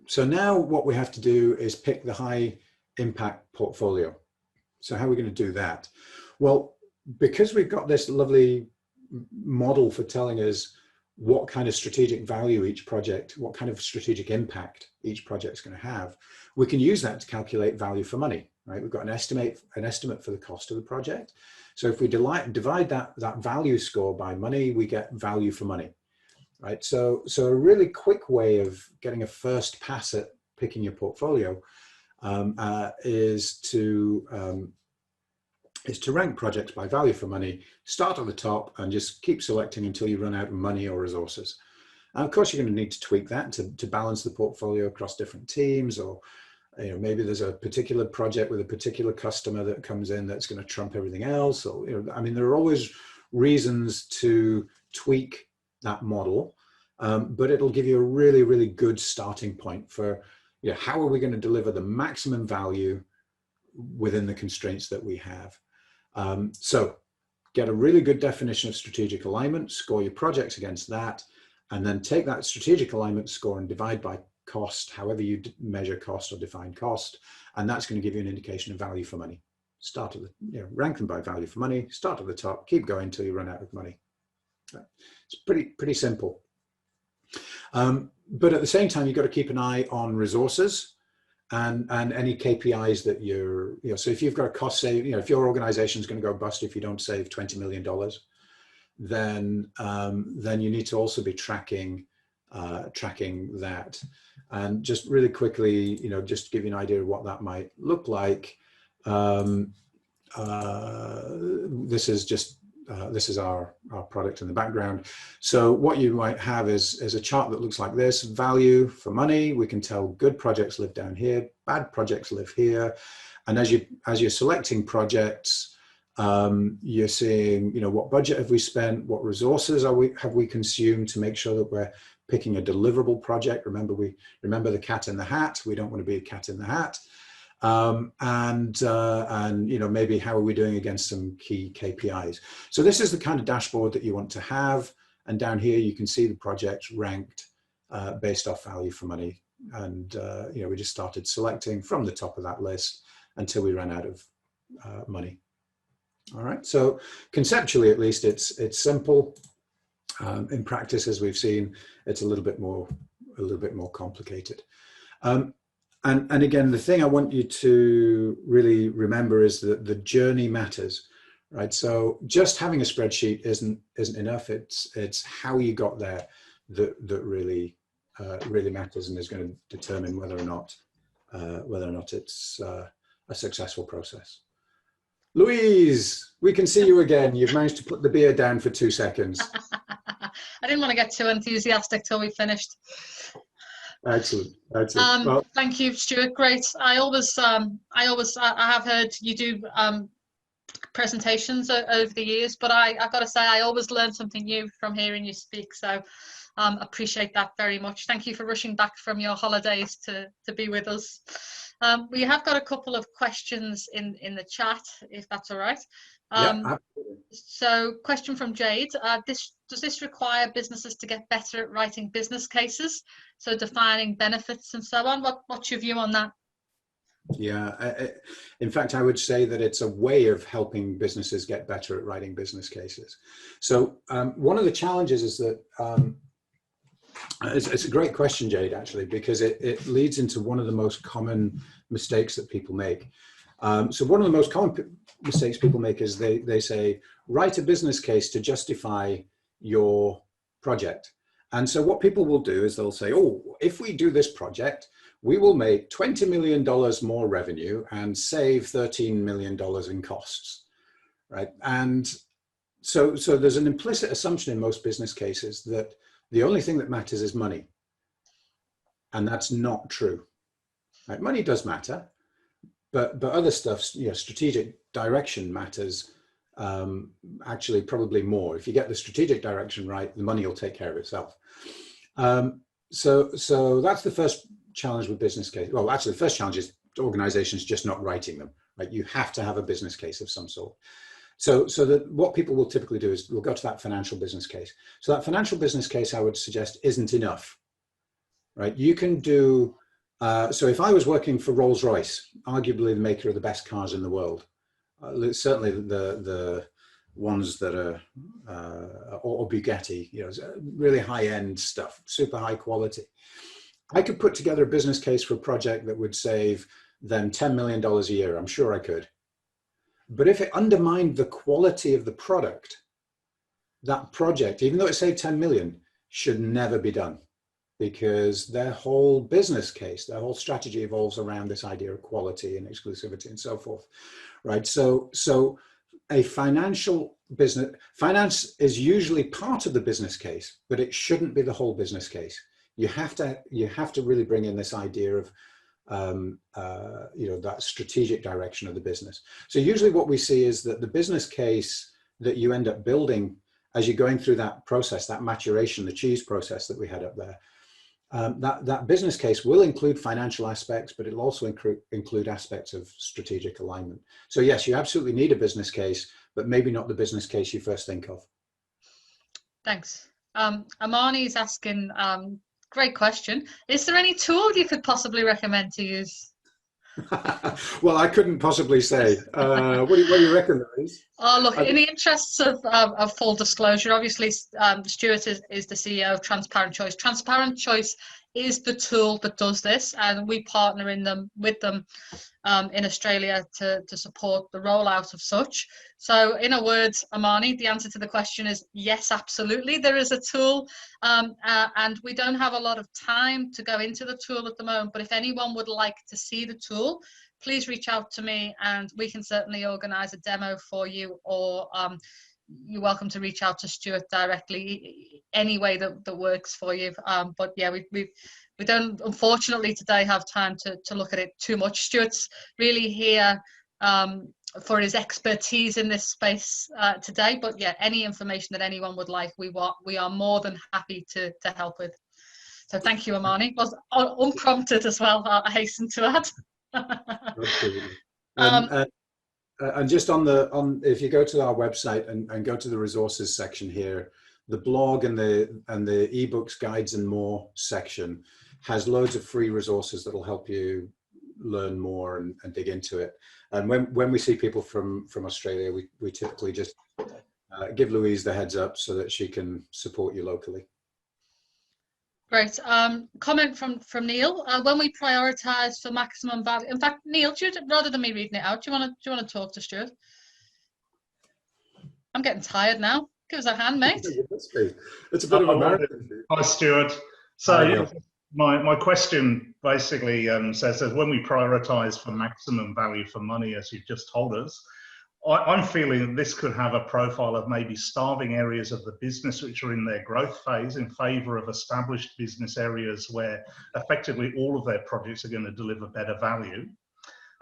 So now what we have to do is pick the high impact portfolio. So how are we going to do that? Well, because we've got this lovely model for telling us what kind of strategic value each project, what kind of strategic impact each project is going to have, we can use that to calculate value for money, right? We've got an estimate for the cost of the project. So if we divide that value score by money, we get value for money, right? So a really quick way of getting a first pass at picking your portfolio is to rank projects by value for money, start at the top and just keep selecting until you run out of money or resources. And of course, you're going to need to tweak that to balance the portfolio across different teams, or maybe there's a particular project with a particular customer that comes in that's going to trump everything else. Or I mean, there are always reasons to tweak that model, but it'll give you a really, really good starting point for how are we going to deliver the maximum value within the constraints that we have. So get a really good definition of strategic alignment, score your projects against that, and then take that strategic alignment score and divide by cost, however you measure cost or define cost, and that's going to give you an indication of value for money. Start at the, rank them by value for money, start at the top, keep going until you run out of money. It's pretty simple. But at the same time, you've got to keep an eye on resources and any KPIs that so if you've got a cost save, if your organization is going to go bust if you don't save $20 million, then you need to also be tracking that. And just really quickly, just to give you an idea of what that might look like. This is our product in the background. So what you might have is a chart that looks like this: value for money. We can tell good projects live down here, bad projects live here. And as you're selecting projects, you're seeing, what budget have we spent, what resources have we consumed to make sure that we're picking a deliverable project. Remember the cat in the hat. We don't want to be a cat in the hat. And maybe how are we doing against some key KPIs. So this is the kind of dashboard that you want to have. And down here, you can see the projects ranked based off value for money. And, we just started selecting from the top of that list until we ran out of money. All right. So conceptually, at least, it's simple. In practice, as we've seen, it's a little bit more complicated. And again, the thing I want you to really remember is that the journey matters, right? So just having a spreadsheet isn't enough. It's how you got there that really matters and is going to determine whether or not it's a successful process. Louise, we can see you again. You've managed to put the beer down for 2 seconds. I didn't want to get too enthusiastic till we finished. Excellent. Well, thank you, Stuart. Great. I have heard you do presentations over the years, but I've got to say I always learn something new from hearing you speak. So appreciate that very much. Thank you for rushing back from your holidays to be with us. We have got a couple of questions in the chat, if that's all right. Yeah, so question from Jade, does this require businesses to get better at writing business cases? So defining benefits and so on. What's your view on that? Yeah, in fact, I would say that it's a way of helping businesses get better at writing business cases. So one of the challenges is that, it's a great question, Jade, actually, because it leads into one of the most common mistakes that people make. So one of the most common mistakes people make is they say, write a business case to justify your project. And so what people will do is they'll say, oh, if we do this project, we will make $20 million more revenue and save $13 million in costs, right? And so there's an implicit assumption in most business cases that the only thing that matters is money. And that's not true, right? Money does matter, but other stuff, strategic direction matters actually probably more. If you get the strategic direction right, the money will take care of itself. So that's the first challenge with business case. Well, actually, the first challenge is organizations just not writing them, right? You have to have a business case of some sort. So that what people will typically do is we'll go to that financial business case. So that financial business case, I would suggest, isn't enough, right? You can do, so if I was working for Rolls-Royce, arguably the maker of the best cars in the world, certainly the ones that are or Bugatti, you know, really high-end stuff, super high quality. I could put together a business case for a project that would save them $10 million a year. I'm sure I could. But if it undermined the quality of the product, that project, even though it saved 10 million, should never be done, because their whole business case, their whole strategy evolves around this idea of quality and exclusivity and so forth, right? So a financial business, finance is usually part of the business case, but it shouldn't be the whole business case. You have to really bring in this idea of you know, that strategic direction of the business. So usually what we see is that the business case that you end up building as you're going through that process, that maturation, the cheese process that we had up there, that business case will include financial aspects, but it'll also include aspects of strategic alignment. So yes, you absolutely need a business case, but maybe not the business case you first think of. Thanks. Amani's asking, great question. Is there any tool you could possibly recommend to use? Well, I couldn't possibly say. What do you reckon, Louise? Oh, look, in the interests of full disclosure, obviously, Stuart is the CEO of Transparent Choice. Transparent Choice is the tool that does this, and we partner with them in Australia to support the rollout of such. So in a word, Amani, the answer to the question is yes, absolutely. There is a tool, and we don't have a lot of time to go into the tool at the moment, but if anyone would like to see the tool, please reach out to me and we can certainly organize a demo for you, or you're welcome to reach out to Stuart directly, any way that works for you. But yeah, we don't unfortunately today have time to look at it too much. Stuart's really here for his expertise in this space today, but yeah, any information that anyone would like, we are more than happy to help with. So thank you, Amani. It was unprompted as well, I hasten to add. Absolutely. And just if you go to our website and go to the resources section here, the blog and the ebooks, guides and more section has loads of free resources that will help you learn more and dig into it. And when we see people from Australia, we typically just give Louise the heads up so that she can support you locally. Great. Comment from Neil. When we prioritise for maximum value, in fact, Neil, rather than me reading it out, do you want to talk to Stuart? I'm getting tired now. Give us a hand, mate. It's a bit of a marathon. Hi, Stuart. So my question basically says that when we prioritise for maximum value for money, as you've just told us, I'm feeling that this could have a profile of maybe starving areas of the business which are in their growth phase in favour of established business areas where effectively all of their projects are going to deliver better value.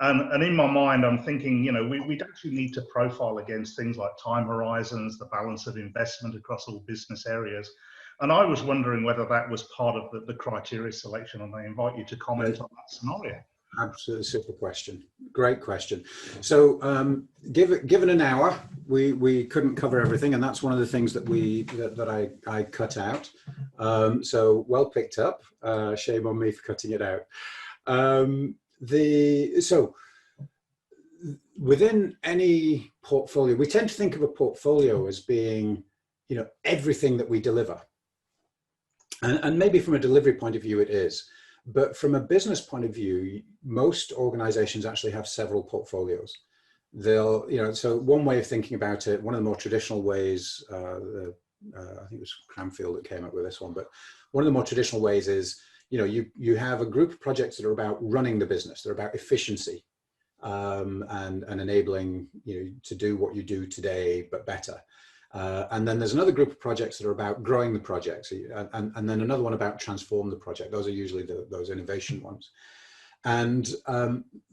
And in my mind, I'm thinking, you know, we'd actually need to profile against things like time horizons, the balance of investment across all business areas. And I was wondering whether that was part of the criteria selection, and I invite you to comment on that scenario. Absolutely, super question. Great question. So given an hour, we couldn't cover everything, and that's one of the things that I cut out. So well picked up. Shame on me for cutting it out. So within any portfolio, we tend to think of a portfolio as being, you know, everything that we deliver, and maybe from a delivery point of view it is. But from a business point of view, most organizations actually have several portfolios. They'll, you know, so one way of thinking about it, one of the more traditional ways, I think it was Cranfield that came up with this one, but one of the more traditional ways is, you know, you have a group of projects that are about running the business. They're about efficiency and enabling you to do what you do today, but better. And then there's another group of projects that are about growing the projects, and then another one about transform the project. Those are usually those innovation ones. And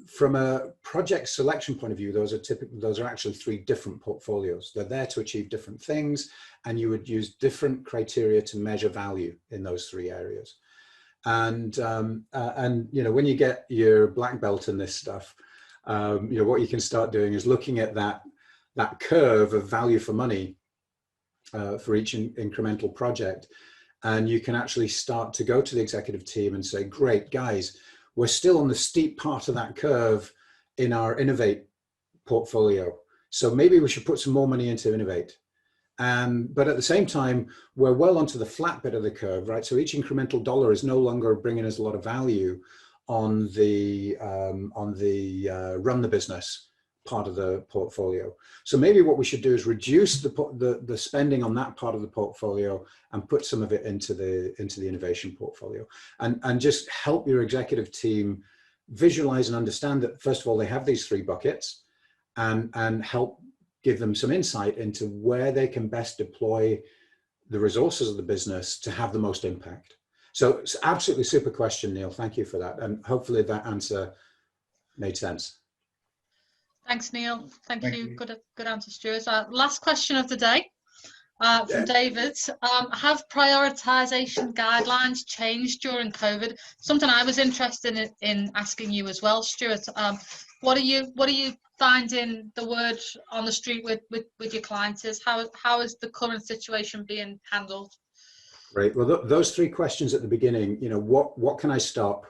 from a project selection point of view, those are actually three different portfolios. They're there to achieve different things, and you would use different criteria to measure value in those three areas. And you know, when you get your black belt in this stuff, you know, what you can start doing is looking at that curve of value for money for each incremental project, and you can actually start to go to the executive team and say, great guys, we're still on the steep part of that curve in our innovate portfolio. So maybe we should put some more money into innovate. But at the same time, we're well onto the flat bit of the curve, right? So each incremental dollar is no longer bringing us a lot of value on the run the business part of the portfolio. So maybe what we should do is reduce the spending on that part of the portfolio and put some of it into the innovation portfolio, and just help your executive team visualize and understand that, first of all, they have these 3 buckets, and help give them some insight into where they can best deploy the resources of the business to have the most impact. So it's absolutely super question, Neil. Thank you for that. And hopefully that answer made sense. Thanks, Neil. Thank you. Good answer, Stuart. Last question of the day from David. Have prioritisation guidelines changed during COVID? Something I was interested in asking you as well, Stuart. What are you finding the word on the street with your clients is? How is the current situation being handled? Great. Well, those 3 questions at the beginning, what can I stop?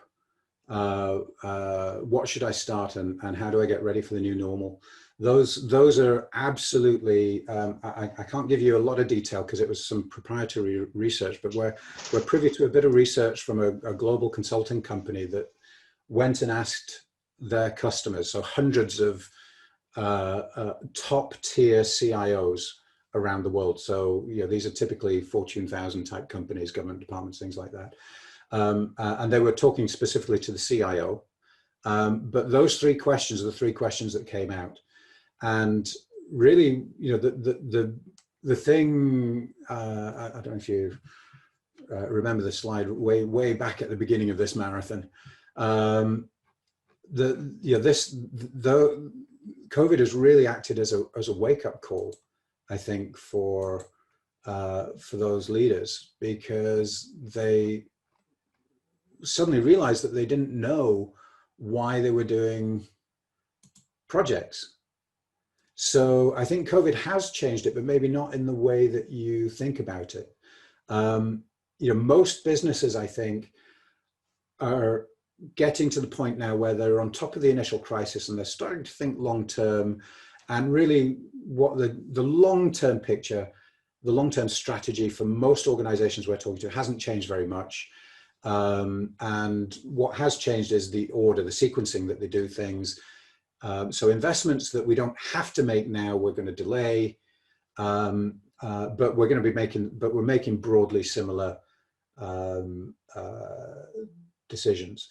What should I start, and how do I get ready for the new normal? Those are absolutely, I can't give you a lot of detail because it was some proprietary research, but we're privy to a bit of research from a global consulting company that went and asked their customers, so hundreds of top tier CIOs around the world. So these are typically Fortune 1000 type companies, government departments, things like that. And they were talking specifically to the CIO. But those 3 questions are the 3 questions that came out. And really, the thing, I don't know if you remember the slide way back at the beginning of this marathon. COVID has really acted as a wake-up call, I think, for those leaders, because they suddenly realized that they didn't know why they were doing projects. So I think COVID has changed it, but maybe not in the way that you think about it. Most businesses, I think, are getting to the point now where they're on top of the initial crisis and they're starting to think long term, and really what the long-term picture, the long-term strategy for most organizations we're talking to hasn't changed very much. And what has changed is the order, the sequencing that they do things. So investments that we don't have to make now, we're going to delay, but we're going to be making broadly similar decisions.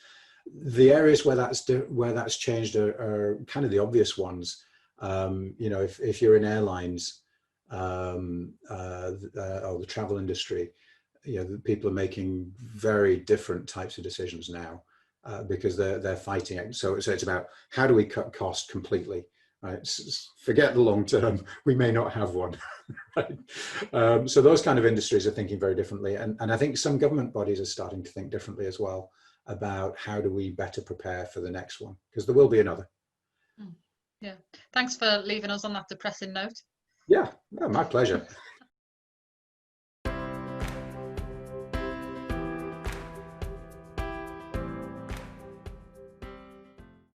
The areas where that's changed are kind of the obvious ones. If you're in airlines or the travel industry, people are making very different types of decisions now because they're fighting it. So it's about, how do we cut costs completely? Right? Forget the long term. We may not have one. Right? So those kind of industries are thinking very differently, and I think some government bodies are starting to think differently as well about how do we better prepare for the next one, because there will be another. Yeah. Thanks for leaving us on that depressing note. Yeah, my pleasure.